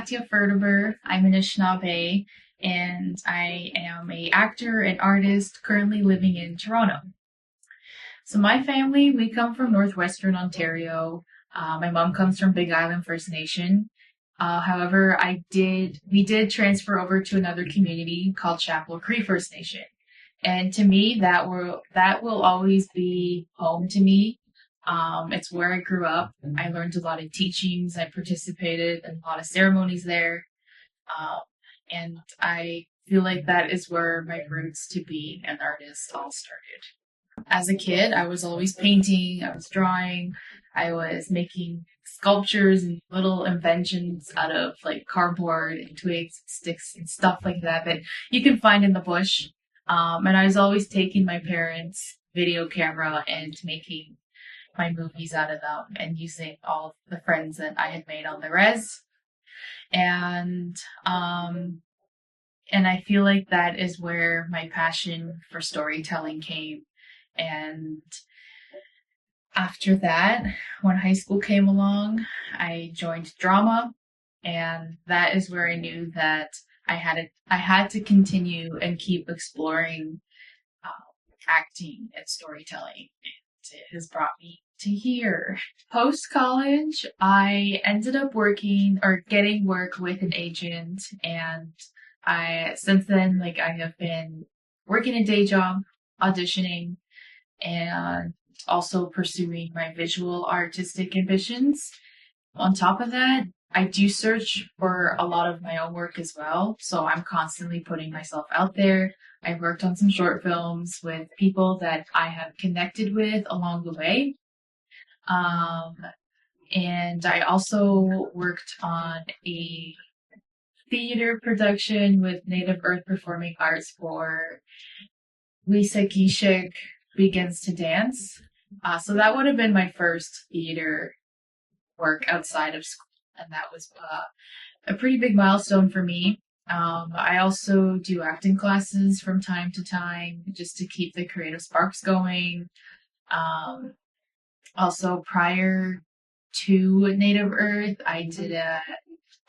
Ferderber. I'm an Anishinaabe, and I am a actor and artist currently living in Toronto. So my family, we come from northwestern Ontario. My mom comes from Big Island First Nation. However, we did transfer over to another community called Chapel Cree First Nation. And to me, that will always be home to me. It's where I grew up. I learned a lot of teachings. I participated in a lot of ceremonies there. Um, and I feel like that is where my roots to being an artist all started. As a kid, I was always painting, I was drawing, I was making sculptures and little inventions out of like cardboard and twigs and sticks and stuff like that you can find in the bush. And I was always taking my parents' video camera and making my movies out of them and using all the friends that I had made on the res. And and I feel like that is where my passion for storytelling came. And after that, when high school came along, I joined drama, and that is where I knew that I had to continue and keep exploring acting and storytelling. It has brought me to here. Post college, I ended up working or getting work with an agent, and since then, like, I have been working a day job, auditioning, and also pursuing my visual artistic ambitions. On top of that, I do search for a lot of my own work as well, so I'm constantly putting myself out there. I've worked on some short films with people that I have connected with along the way. Um, and I also worked on a theater production with Native Earth Performing Arts for Lisa Gishik Begins to Dance. So that would have been my first theater work outside of school, and that was a pretty big milestone for me. I also do acting classes from time to time just to keep the creative sparks going. Um, Also, prior to Native Earth, I did a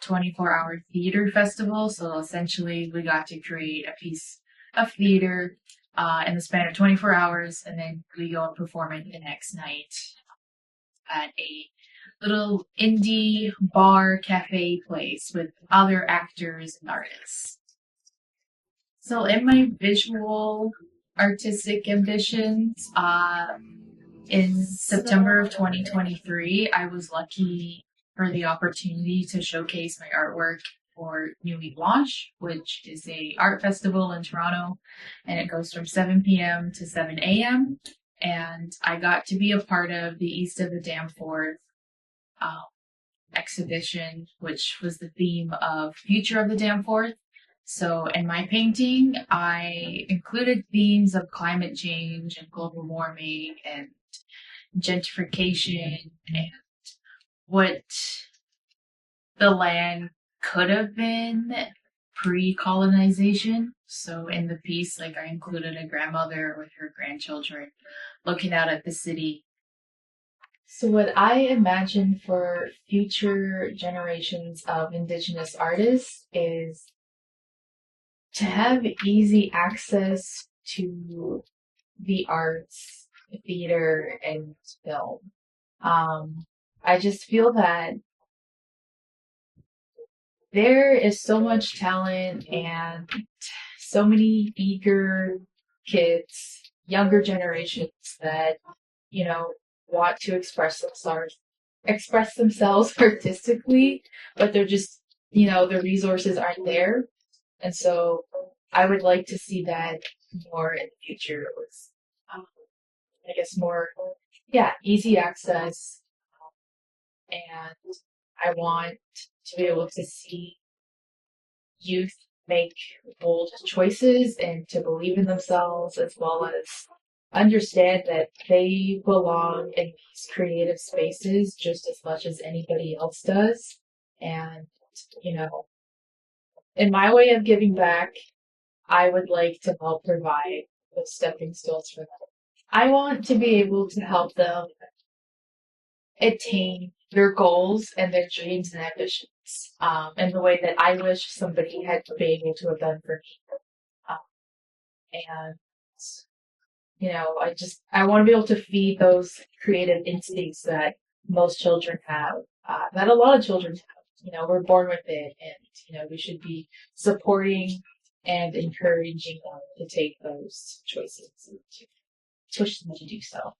24-hour theater festival. So essentially, we got to create a piece of theater in the span of 24 hours, and then we go and perform it the next night at a little indie bar cafe place with other actors and artists. So in my visual artistic ambitions, in September of 2023, I was lucky for the opportunity to showcase my artwork for Nuit Blanche, which is a art festival in Toronto, and it goes from 7 p.m. to 7 a.m. And I got to be a part of the East of the Danforth exhibition, which was the theme of Future of the Danforth. So in my painting, I included themes of climate change and global warming and gentrification and what the land could have been pre-colonization. So in the piece, like, I included a grandmother with her grandchildren looking out at the city. So what I imagine for future generations of Indigenous artists is to have easy access to the arts, theater, and film. I just feel that there is so much talent and so many eager kids, younger generations that, want to express themselves artistically, but they're just, the resources aren't there. And so I would like to see that more in the future with, I guess, more, easy access. And I want to be able to see youth make bold choices and to believe in themselves, as well as understand that they belong in these creative spaces just as much as anybody else does. And, in my way of giving back, I would like to help provide those stepping stones for them. I want to be able to help them attain their goals and their dreams and ambitions, in the way that I wish somebody had been able to have done for me. Um, and I want to be able to feed those creative instincts that most children have, that a lot of children have. We're born with it, and we should be supporting and encouraging them to take those choices and to push them to do so.